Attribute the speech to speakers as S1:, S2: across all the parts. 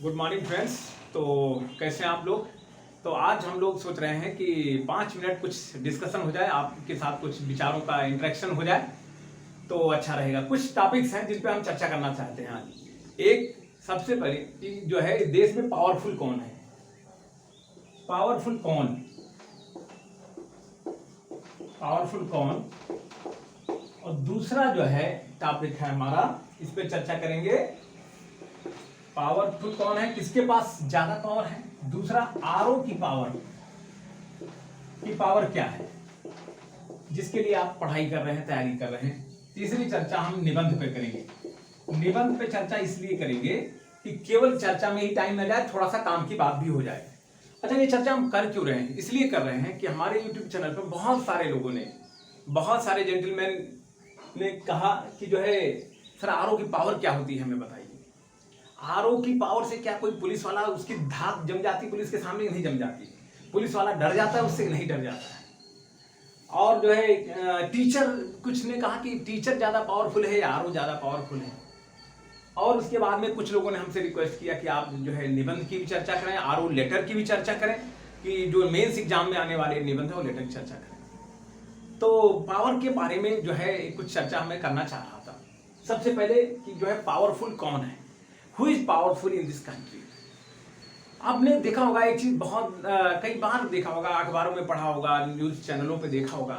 S1: Good morning friends. तो कैसे हैं आप लोग। तो आज हम लोग सोच रहे हैं कि 5 मिनट कुछ डिस्कशन हो जाए, आपके साथ कुछ विचारों का इंटरेक्शन हो जाए तो अच्छा रहेगा। कुछ टॉपिक्स हैं जिन पे हम चर्चा करना चाहते हैं आज। एक सबसे पहले कि जो है देश में पावरफुल कौन है, पावरफुल कौन, पावरफुल कौन। और दूसरा जो है टॉपिक है हमारा, इस पे चर्चा करेंगे पावरफुल कौन है, किसके पास ज्यादा पावर है। दूसरा आरओ की पावर क्या है, जिसके लिए आप पढ़ाई कर रहे हैं, तैयारी कर रहे हैं। तीसरी चर्चा हम निबंध पे करेंगे। निबंध पे चर्चा इसलिए करेंगे कि केवल चर्चा में ही टाइम न जाए, थोड़ा सा काम की बात भी हो जाए। अच्छा, ये चर्चा हम कर क्यों रहे हैं? इसलिए कर रहे हैं कि हमारे YouTube चैनल पर बहुत सारे लोगों ने, बहुत सारे जेंटलमैन ने कहा कि जो है सर आरओ की पावर क्या होती है, हमें बताइए। आरओ की पावर से क्या कोई पुलिस वाला, उसकी धाक जम जाती, पुलिस के सामने नहीं जम जाती, पुलिस वाला डर जाता है, उससे नहीं डर जाता है। और जो है टीचर, कुछ ने कहा कि टीचर ज्यादा पावरफुल है या आरओ ज्यादा पावरफुल है। और उसके बाद में कुछ लोगों ने हमसे रिक्वेस्ट किया कि आप जो है निबंध की भी चर्चा करें, आरओ लेटर की भी चर्चा करें, कि जो मेंस एग्जाम में आने वाले निबंध है वो लेटर की चर्चा करें। तो पावर के बारे में जो है कुछ चर्चा मैं करना चाह रहा था। सबसे पहले कि जो है पावरफुल कौन है, who is powerful in this country. आपने देखा होगा एक चीज, बहुत कई बार देखा होगा, अखबारों में पढ़ा होगा, न्यूज चैनलों पे देखा होगा,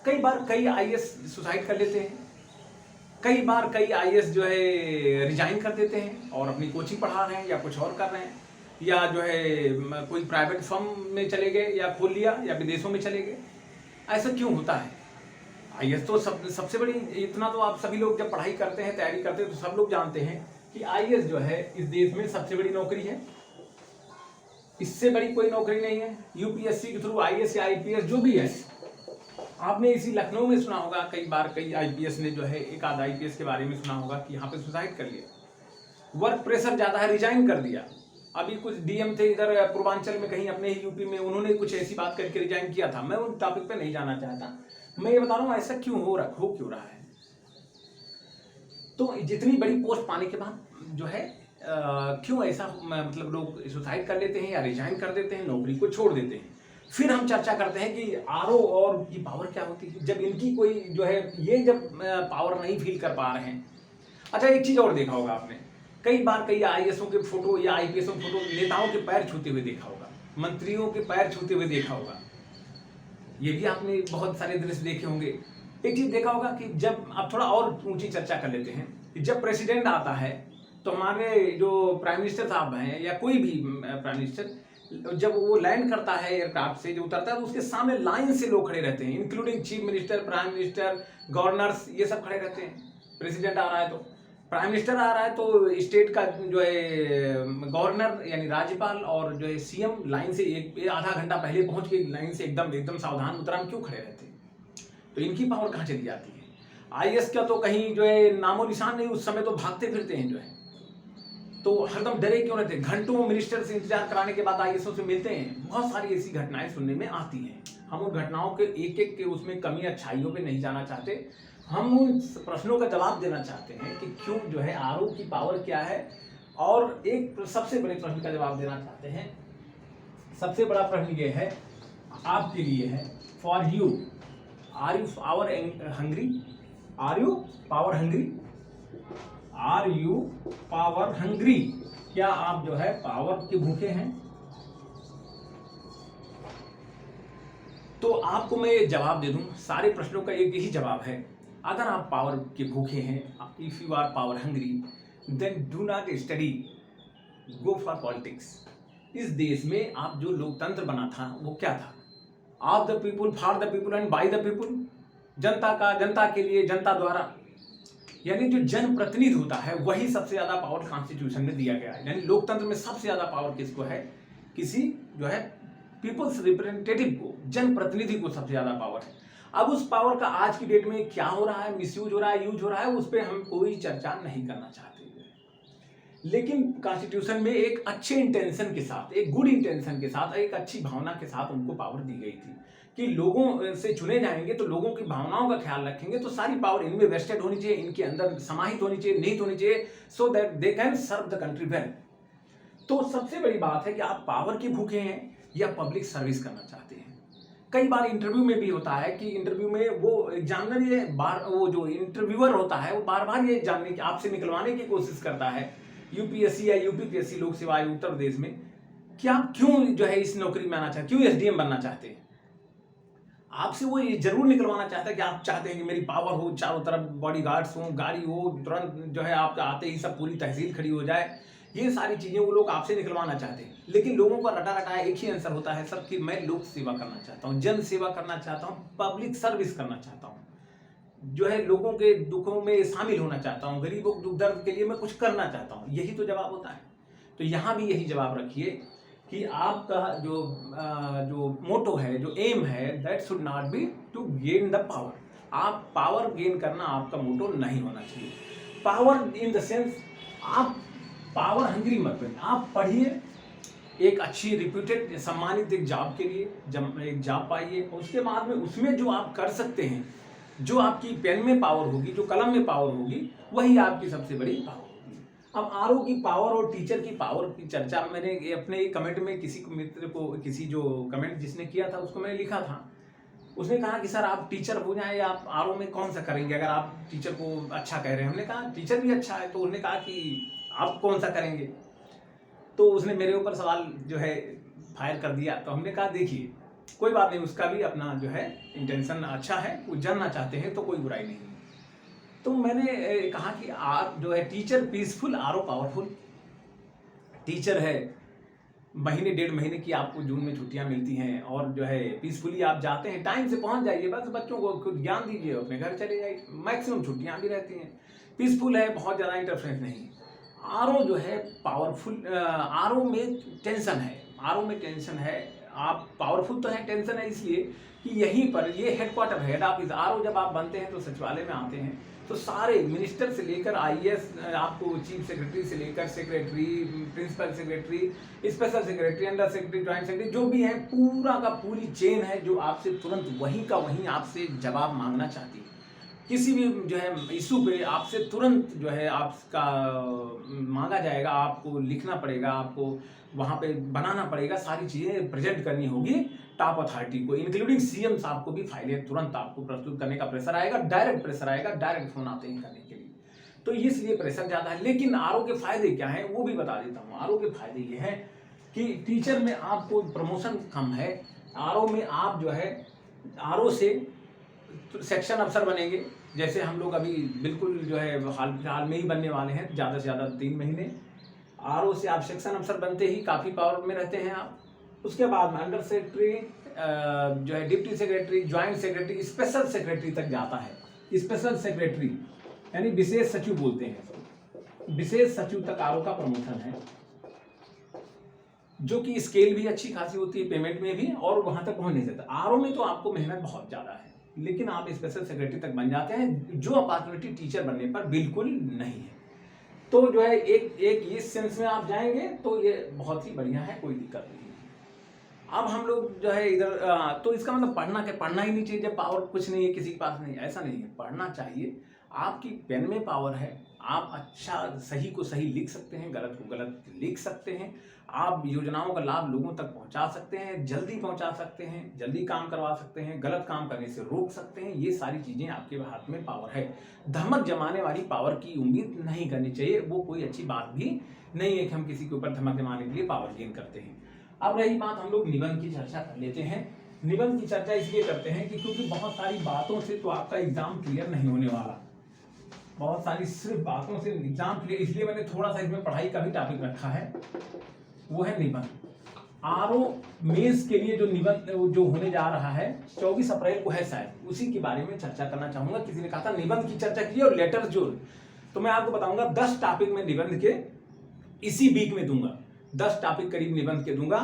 S1: कई बार कई आईएएस सुसाइड कर लेते हैं, कई बार कई आईएएस जो है रिजाइन कर देते हैं और अपनी कोचिंग पढ़ा रहे हैं या कुछ और कर रहे हैं, या जो है कोई प्राइवेट फर्म में चले गए या खोल लिया, या विदेशों में चले गए। ऐसा क्यों होता है? आईएएस तो सबसे बड़ी, इतना तो आप सभी लोग जब पढ़ाई करते हैं, तैयारी करते हैं, तो सब लोग जानते हैं कि आईएएस जो है इस देश में सबसे बड़ी नौकरी है। इससे बड़ी कोई नौकरी नहीं है। यूपीएससी के थ्रू आईएएस या आईपीएस जो भी है, आपने इसी लखनऊ में सुना होगा, कई बार कई आईपीएस ने जो है, एक आध आईपीएस के बारे में सुना होगा कि यहाँ पे सुसाइड कर लिया, वर्क प्रेशर ज्यादा है, रिजाइन कर दिया। अभी कुछ डीएम थे इधर पूर्वांचल में, कहीं अपने ही यूपी में, उन्होंने कुछ ऐसी बात करके रिजाइन किया था। मैं उन टॉपिक पे नहीं जाना चाहता, मैं ये बता रहा हूँ ऐसा क्यों हो रहा है। तो जितनी बड़ी पोस्ट पाने के बाद जो है क्यों ऐसा, मतलब लोग सुसाइड कर लेते हैं या रिजाइन कर देते हैं, नौकरी को छोड़ देते हैं। फिर हम चर्चा करते हैं कि आरओ और की पावर क्या होती है, जब इनकी कोई जो है, ये जब पावर नहीं फील कर पा रहे हैं। अच्छा, एक चीज और देखा होगा आपने, कई बार कई आईएएसओं के फोटो या आईपीएसओं के फोटो नेताओं के पैर छूते हुए देखा होगा, मंत्रियों के पैर छूते हुए देखा होगा। ये भी आपने बहुत सारे दृश्य देखे होंगे। एक चीज देखा होगा कि जब आप थोड़ा और ऊंची चर्चा कर लेते हैं, कि जब प्रेसिडेंट आता है तो हमारे जो प्राइम मिनिस्टर साहब हैं या कोई भी प्राइम मिनिस्टर, जब वो लैंड करता है एयरक्राफ्ट से, जो उतरता है, तो उसके सामने लाइन से लोग खड़े रहते हैं, including chief minister, prime minister, governors, ये सब खड़े रहते हैं। प्रेसिडेंट आ रहा है तो, प्राइम मिनिस्टर आ रहा है तो स्टेट का जो है गवर्नर यानी राज्यपाल और जो है सीएम लाइन से एक आधा घंटा पहले पहुंच के लाइन से एकदम सावधान मुद्रा में क्यों खड़े रहते हैं। तो इनकी पावर कहाँ चली जाती है? आईएएस का तो कहीं जो है नामो निशान नहीं, उस समय तो भागते फिरते हैं जो है, तो हरदम डरे क्यों रहते हैं। घंटों मिनिस्टर से इंतजार कराने के बाद आईएएसओ से मिलते हैं। बहुत सारी ऐसी घटनाएं सुनने में आती हैं। हम उन घटनाओं के एक एक के उसमें कमी अच्छाइयों पे नहीं जाना चाहते, हम उन प्रश्नों का जवाब देना चाहते हैं कि क्यों जो है आरओ की पावर क्या है। और एक सबसे बड़े प्रश्न का जवाब देना चाहते हैं। सबसे बड़ा प्रश्न ये है, आपके लिए है, for you, are you power hungry, are you power hungry, are you power hungry. क्या आप जो है पावर के भूखे हैं? तो आपको मैं जवाब दे दूं, सारे प्रश्नों का एक ही जवाब है। अगर आप पावर के भूखे हैं, if you are power hungry, then do not study, go for politics. इस देश में आप जो लोकतंत्र बना था वो क्या था? Of the people, for the people and by the people. जनता का, जनता के लिए, जनता द्वारा। यानी जो जनप्रतिनिधि होता है वही सबसे ज्यादा पावर कॉन्स्टिट्यूशन में दिया गया है। यानी लोकतंत्र में सबसे ज्यादा पावर किसको है? किसी जो है पीपल्स रिप्रेजेंटेटिव को, जनप्रतिनिधि को सबसे ज्यादा पावर है। अब उस पावर का आज की डेट में क्या हो रहा है, मिसयूज हो रहा है, यूज हो रहा है, उस पर हम कोई चर्चा नहीं करना चाहते। लेकिन कॉन्स्टिट्यूशन में एक अच्छे इंटेंशन के साथ, एक गुड इंटेंशन के साथ, एक अच्छी भावना के साथ उनको पावर दी गई थी कि लोगों से चुने जाएंगे तो लोगों की भावनाओं का ख्याल रखेंगे, तो सारी पावर इनमें वेस्टेड होनी चाहिए, इनके अंदर समाहित होनी चाहिए, निहित होनी चाहिए, so that they can serve the country well. तो सबसे बड़ी बात है कि आप पावर के भूखे हैं या पब्लिक सर्विस करना चाहते हैं। कई बार इंटरव्यू में भी होता है कि इंटरव्यू में वो एग्जामिनर ये बार वो जो इंटरव्यूअर होता है वो बार बार ये जानने की आपसे निकलवाने की कोशिश करता है, यूपीएससी या यूपीपीएससी लोक सेवा आयोग उत्तर प्रदेश में, कि आप क्यों जो है इस नौकरी में आना चाहते, क्यों एसडीएम बनना चाहते हैं। आपसे वो ये जरूर निकलवाना चाहता है कि आप चाहते हैं कि मेरी पावर हो, चारों तरफ बॉडीगार्ड्स हो, गाड़ी हो, तुरंत जो है आप आते ही सब पूरी तहसील खड़ी हो जाए, ये सारी चीजें वो लोग आपसे निकलवाना चाहते हैं। लेकिन लोगों का रटा रटा एक ही आंसर होता है सर कि मैं लोक सेवा करना चाहता हूँ, जन सेवा करना चाहता हूँ, पब्लिक सर्विस करना चाहता हूँ, जो है लोगों के दुखों में शामिल होना चाहता हूँ, गरीबों के दुख दर्द के लिए मैं कुछ करना चाहता हूँ। यही तो जवाब होता है। तो यहाँ भी यही जवाब रखिए कि आपका जो मोटो है, जो एम है, that should not be to gain the power. आप पावर गेन करना आपका मोटो नहीं होना चाहिए। पावर इन द सेंस आप पावर हंग्री मत बनिए। आप पढ़िए, एक अच्छी रिप्यूटेड सम्मानित एक जॉब के लिए एक जॉब पाइए, उसके बाद में उसमें जो आप कर सकते हैं, जो आपकी पेन में पावर होगी, जो कलम में पावर होगी, वही आपकी सबसे बड़ी पावर होगी। अब आरओ की पावर और टीचर की पावर की चर्चा मैंने अपने कमेंट में किसी मित्र को, किसी जो कमेंट जिसने किया था उसको मैंने लिखा था, उसने कहा कि सर आप टीचर हो जाए या आप आरओ में कौन सा करेंगे अगर आप टीचर को अच्छा कह रहे हैं। हमने कहा टीचर भी अच्छा है, तो उन्होंने कहा कि आप कौन सा करेंगे। तो उसने मेरे ऊपर सवाल जो है फायर कर दिया। तो हमने कहा देखिए कोई बात नहीं, उसका भी अपना जो है इंटेंशन अच्छा है, वो जानना चाहते हैं तो कोई बुराई नहीं। तो मैंने कहा कि आप जो है teacher peaceful, RO powerful. Teacher है, महीने 1.5 महीने की आपको जून में छुट्टियां मिलती हैं और जो है पीसफुली आप जाते हैं, टाइम से पहुंच जाइए, बस बच्चों को खुद ज्ञान दीजिए, अपने घर चले जाइए, मैक्सिमम छुट्टियां भी रहती हैं, पीसफुल है, बहुत ज़्यादा इंटरफेरेंस नहीं। आरओ जो है पावरफुल, आरओ में टेंशन है, आरओ में टेंशन है। आप पावरफुल तो है, टेंशन है इसलिए कि यहीं पर ये हेडक्वार्टर है, हेड ऑफिस। आरओ जब आप बनते हैं तो सचिवालय में आते हैं, तो सारे मिनिस्टर से लेकर आईएएस, आपको चीफ सेक्रेटरी से लेकर secretary, principal secretary, special secretary, under secretary, joint secretary, जो भी है पूरा का पूरी चेन है जो आपसे तुरंत वहीं का वहीं आपसे जवाब मांगना चाहती है। किसी भी जो है इशू पे आपसे तुरंत जो है आपका मांगा जाएगा, आपको लिखना पड़ेगा, आपको वहाँ पे बनाना पड़ेगा, सारी चीज़ें प्रेजेंट करनी होगी टॉप अथॉरिटी को, इंक्लूडिंग सीएम साहब को भी फाइलें तुरंत आपको प्रस्तुत करने का प्रेशर आएगा, डायरेक्ट प्रेशर आएगा, डायरेक्ट फोन आते हैं करने के लिए। तो इसलिए प्रेशर ज़्यादा है। लेकिन आरओ के फायदे क्या हैं वो भी बता देता हूँ। आरओ के फायदे ये हैं कि टीचर में आपको प्रमोशन कम है, आरओ में आप जो है आरओ से सेक्शन अफसर बनेंगे, जैसे हम लोग अभी बिल्कुल जो है हाल फिलहाल में ही बनने वाले हैं, ज़्यादा से ज़्यादा 3 महीने। आरओ से आप सेक्शन अफसर बनते ही काफ़ी पावर में रहते हैं आप। उसके बाद में अंडर सेक्रेटरी, जो है deputy secretary, joint secretary, special secretary तक जाता है। स्पेशल सेक्रेटरी यानी विशेष सचिव बोलते हैं, विशेष सचिव तक आरओ का प्रमोशन है, जो कि स्केल भी अच्छी खासी होती है, पेमेंट में भी, और वहां तक पहुंच नहीं सकता। आरओ में तो आपको मेहनत बहुत ज्यादा है, लेकिन आप स्पेशल सेक्रेटरी तक बन जाते हैं, जो अपॉर्चुनिटी टीचर बनने पर बिल्कुल नहीं है। तो जो है एक इस सेंस में आप जाएंगे तो ये बहुत ही बढ़िया है, कोई दिक्कत नहीं है। अब हम लोग जो है इधर, तो इसका मतलब पढ़ना ही नहीं चाहिए जब पावर कुछ नहीं है किसी के पास, नहीं, ऐसा नहीं है, पढ़ना चाहिए। आपकी पेन में पावर है, आप अच्छा सही को सही लिख सकते हैं, गलत को गलत लिख सकते हैं, आप योजनाओं का लाभ लोगों तक पहुंचा सकते हैं, जल्दी पहुंचा सकते हैं, जल्दी काम करवा सकते हैं, गलत काम करने से रोक सकते हैं। ये सारी चीजें आपके हाथ में पावर है। धमक जमाने वाली पावर की उम्मीद नहीं करनी चाहिए, वो कोई अच्छी बात भी नहीं है कि हम किसी के ऊपर धमक जमाने के लिए पावर गेन करते हैं। अब रही बात, हम लोग निबंध की चर्चा कर लेते हैं। निबंध की चर्चा इसलिए करते हैं कि क्योंकि बहुत सारी बातों से तो आपका एग्जाम क्लियर नहीं होने वाला, बहुत सारी सिर्फ बातों से एग्जाम क्लियर, इसलिए मैंने थोड़ा सा इसमें पढ़ाई का भी टॉपिक रखा है, वो है निबंध। आरओ मेंस के लिए जो निबंध जो होने जा रहा है 24 अप्रैल को है शायद, उसी के बारे में चर्चा करना चाहूंगा। किसी ने कहा था निबंध की चर्चा कीजिए और लेटर्स जो, तो मैं आपको बताऊंगा 10 टॉपिक में निबंध के इसी वीक में दूंगा, 10 टॉपिक करीब निबंध के दूंगा,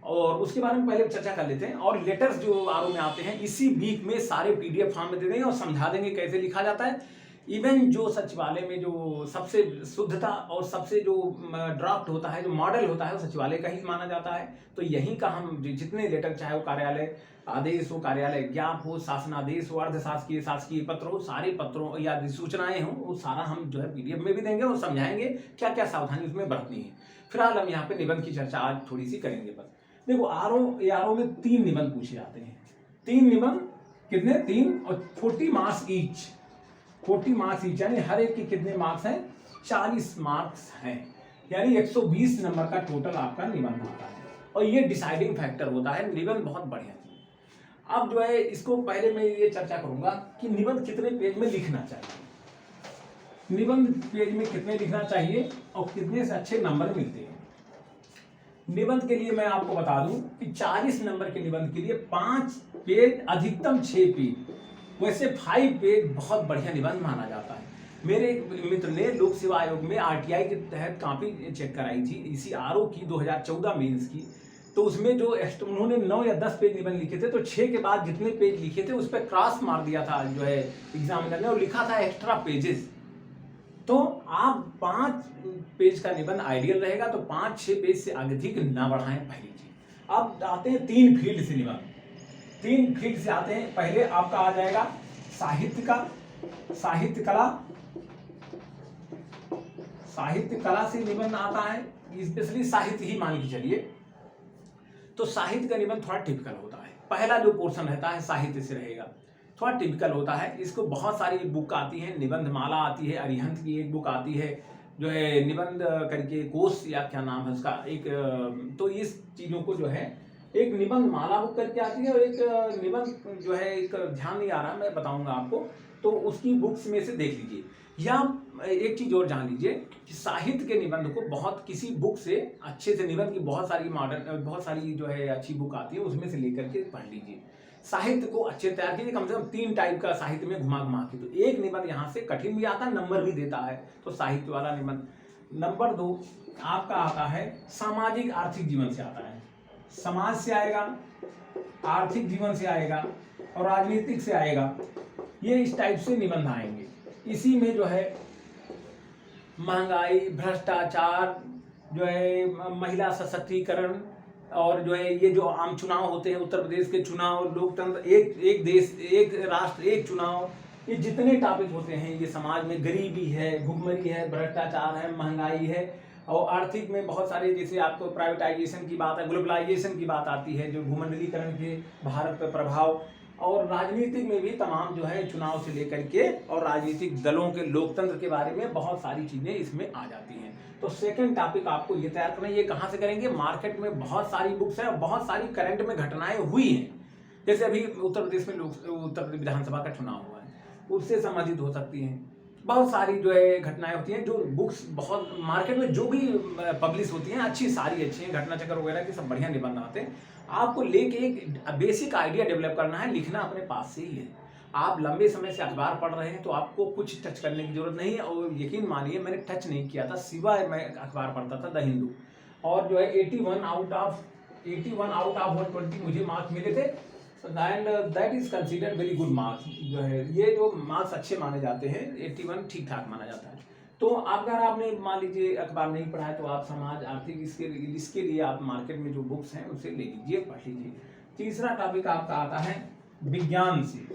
S1: और उसके बारे में पहले चर्चा कर लेते हैं। और लेटर्स जो आरओ में आते हैं इसी वीक में सारे पीडीएफ फॉर्म में दे देंगे और समझा देंगे कैसे लिखा जाता है, इवन जो सचिवालय में जो सबसे शुद्धता और सबसे जो ड्राफ्ट होता है, जो मॉडल होता है, वो सचिवालय का ही माना जाता है। तो यहीं का हम जितने लेटर, चाहे वो कार्यालय आदेश हो, कार्यालय ज्ञाप हो, शासनादेश हो, अर्धशासकीय शासकीय पत्र हो, सारे पत्रों या सूचनाएं हो, वो सारा हम जो है PDF में भी देंगे और समझाएंगे क्या क्या सावधानी उसमें बरतनी है। फिलहाल हम यहाँ पे निबंध की चर्चा आज थोड़ी सी करेंगे। बस देखो, आरओ में 3 निबंध पूछे जाते हैं। 3 निबंध कितने? 3 और 40 मार्क्स ईच। 40 मार्क्स ईच यानी हर एक के कितने मार्क्स हैं? 40 मार्क्स हैं, यानी 120 नंबर का टोटल आपका निबंध आता है। और ये डिसाइडिंग फैक्टर होता है। निबंध बहुत बढ़िया चीज। अब जो है इसको पहले मैं ये चर्चा करूंगा कि निबंध कितने पेज में लिखना चाहिए, निबंध पेज में कितने लिखना चाहिए और कितने से अच्छे नंबर मिलते हैं। निबंध के लिए मैं आपको बता दूं कि 40 नंबर के निबंध के लिए 5 पेज, अधिकतम 6 पेज, वैसे 5 पेज बहुत बढ़िया निबंध माना जाता है। मेरे एक मित्र ने लोक सेवा आयोग में RTI के तहत कॉपी चेक कराई थी, इसी RO की 2014 मेंस की। तो उसमें जो उन्होंने 9 या 10 पेज निबंध लिखे थे, तो 6 के बाद जितने पेज लिखे थे उस पर क्रॉस मार दिया था जो है एग्जामिनर ने, और लिखा था एक्स्ट्रा पेजेस। तो आप 5 पेज का निबंध आइडियल रहेगा, तो 5-6 पेज से अधिक ना बढ़ाएं, पहली चीज। अब आते हैं 3 फील्ड से निबंध। 3 फील्ड से आते हैं। पहले आपका आ जाएगा साहित्य का, साहित्य कला, साहित्य कला से निबंध आता है, स्पेशली साहित्य ही मान के चलिए। तो साहित्य का निबंध थोड़ा टिपिकल होता है। पहला जो पोर्शन रहता है साहित्य से रहेगा, थोड़ा टिपिकल होता है। इसको बहुत सारी बुक आती है, निबंध माला आती है, अरिहंत की एक बुक आती है जो है निबंध करके कोश या क्या नाम है उसका एक। तो इस चीजों को जो है एक निबंध माला बुक करके आती है, और एक निबंध जो है एक ध्यान नहीं आ रहा, मैं बताऊंगा आपको, तो उसकी बुक्स में से देख लीजिए। या एक चीज और जान लीजिए कि साहित्य के निबंध को बहुत किसी बुक से अच्छे से, निबंध की बहुत सारी मॉडर्न, बहुत सारी जो है अच्छी बुक आती है, उसमें से लेकर के पढ़ लीजिए। साहित्य को अच्छे तैयार कीजिए, कम से कम 3 टाइप का साहित्य में घुमा घुमा के। तो एक निबंध यहाँ से कठिन भी आता है, नंबर भी देता है, तो साहित्य वाला निबंध। नंबर 2 आपका आता है सामाजिक आर्थिक जीवन से आता है। समाज से आएगा, आर्थिक जीवन से आएगा और राजनीतिक से आएगा। ये इस टाइप से निबंध आएंगे। इसी में जो है महंगाई, भ्रष्टाचार, जो है महिला सशक्तिकरण, और जो है ये जो आम चुनाव होते हैं, उत्तर प्रदेश के चुनाव, लोकतंत्र, एक देश एक राष्ट्र एक चुनाव, ये जितने टॉपिक होते हैं, ये समाज में गरीबी है, भुखमरी है, भ्रष्टाचार है, महंगाई है, और आर्थिक में बहुत सारे, जैसे आपको प्राइवेटाइजेशन की बात है, ग्लोबलाइजेशन की बात आती है, जो भूमंडलीकरण के भारत पर प्रभाव, और राजनीतिक में भी तमाम जो है चुनाव से लेकर के, और राजनीतिक दलों के लोकतंत्र के बारे में बहुत सारी चीजें इसमें आ जाती हैं। तो सेकंड टॉपिक आपको ये तैयार करना है। ये कहाँ से करेंगे? मार्केट में बहुत सारी बुक्स हैं और बहुत सारी करंट में घटनाएं हुई हैं। जैसे अभी उत्तर प्रदेश में उत्तर प्रदेश विधानसभा का चुनाव हुआ है, उससे संबंधित हो सकती हैं। बहुत सारी जो है घटनाएं होती हैं, जो बुक्स बहुत मार्केट में जो भी पब्लिश होती हैं, अच्छी सारी अच्छी हैं, घटना चक्र वगैरह के सब बढ़िया निबंध आते हैं। आपको लेके एक बेसिक आइडिया डेवलप करना है, लिखना अपने पास से ही है। आप लंबे समय से अखबार पढ़ रहे हैं तो आपको कुछ टच करने की जरूरत नहीं है, और यकीन मानिए मैंने टच नहीं किया था, सिवाय मैं अखबार पढ़ता था द हिंदू, और जो है 81 आउट ऑफ 120 मुझे मार्क्स मिले थे, and that is considered very good marks. जो है ये जो मार्क्स अच्छे माने जाते हैं, 81 ठीक ठाक माना जाता है। तो अगर आपने मान लीजिए अखबार नहीं पढ़ा है, तो आप समाज आर्थिक इसके लिए आप मार्केट में जो बुक्स हैं उसे ले लीजिए, पढ़ लीजिए। तीसरा टॉपिक आपका आता है विज्ञान से।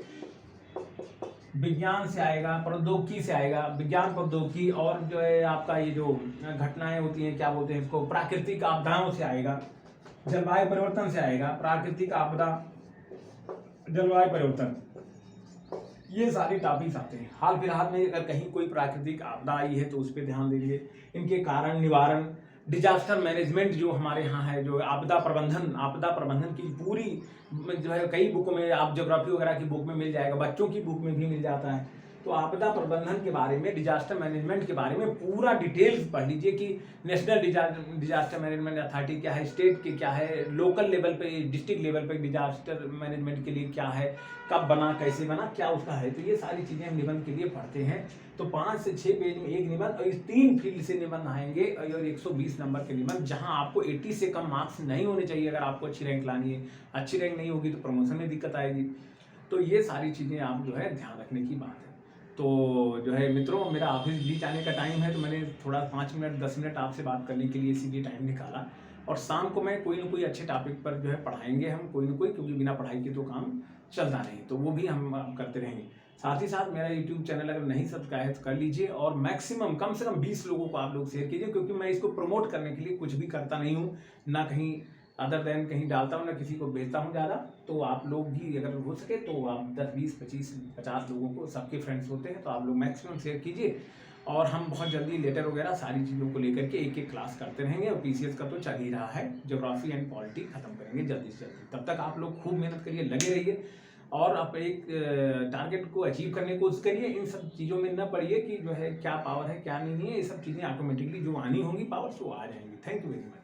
S1: विज्ञान से आएगा, प्रौद्योगिकी से आएगा, विज्ञान प्रौद्योगिकी, और जो है आपका ये जो घटनाएं होती हैं, क्या बोलते हैं इसको, प्राकृतिक आपदाओं से आएगा, जलवायु परिवर्तन से आएगा, प्राकृतिक आपदा, जलवायु परिवर्तन, ये सारे टॉपिक्स आते हैं। हाल फिलहाल में अगर कहीं कोई प्राकृतिक आपदा आई है तो उस पर ध्यान दीजिए, इनके कारण, निवारण, डिजास्टर मैनेजमेंट जो हमारे यहाँ है, जो आपदा प्रबंधन की पूरी जो है कई बुकों में, आप ज्योग्राफी वगैरह की बुक में मिल जाएगा, बच्चों की बुक में भी मिल जाता है। तो आपदा प्रबंधन के बारे में, डिजास्टर मैनेजमेंट के बारे में पूरा डिटेल्स पढ़ लीजिए कि नेशनल डिजास्टर मैनेजमेंट अथॉरिटी क्या है, स्टेट के क्या है, लोकल लेवल पे, डिस्ट्रिक्ट लेवल पे डिजास्टर मैनेजमेंट के लिए क्या है, कब बना, कैसे बना, क्या उसका है। तो ये सारी चीजें हम निबंध के लिए पढ़ते हैं। तो 5 से 6 पेज में एक निबंध, और इस 3 फील्ड से निबंध आएंगे, और 120 नंबर के निबंध, जहां आपको 80 से कम मार्क्स नहीं होने चाहिए। अगर आपको अच्छी रैंक लानी है, अच्छी रैंक नहीं होगी तो प्रमोशन में दिक्कत आएगी। तो ये सारी चीजें आप जो है ध्यान रखने की बात है। तो जो है मित्रों, मेरा ऑफिस बीच आने का टाइम है, तो मैंने थोड़ा 5 मिनट 10 मिनट आपसे बात करने के लिए इसीलिए टाइम निकाला। और शाम को मैं कोई ना कोई अच्छे टॉपिक पर जो है पढ़ाएंगे हम कोई ना कोई, क्योंकि बिना पढ़ाई के तो काम चलता नहीं, तो वो भी हम करते रहेंगे। साथ ही साथ मेरा यूट्यूब चैनल अगर नहीं सब्सक्राइब है तो कर लीजिए, और मैक्सिमम कम से कम 20 लोगों को आप लोग शेयर कीजिए, क्योंकि मैं इसको प्रमोट करने के लिए कुछ भी करता नहीं हूँ, ना कहीं अदर देन कहीं डालता हूँ, ना किसी को भेजता हूँ ज़्यादा। तो आप लोग भी अगर हो सके तो आप 10 20 25 50 लोगों को, सबके फ्रेंड्स होते हैं, तो आप लोग मैक्सिमम शेयर कीजिए। और हम बहुत जल्दी लेटर वगैरह सारी चीज़ों को लेकर के एक एक क्लास करते रहेंगे, और पीसीएस का तो चल ही रहा है, ज्योग्राफी एंड पॉलिटी खत्म करेंगे जल्दी से जल्दी। तब तक आप लोग खूब मेहनत करिए, लगे रहिए, और आप एक टारगेट को अचीव करने की कोशिश करिए। इन सब चीज़ों में न पड़िए कि जो है क्या पावर है क्या नहीं है, ये सब चीज़ें ऑटोमेटिकली जो आनी होंगी पावर्स वो आ जाएंगी। Thank you very much.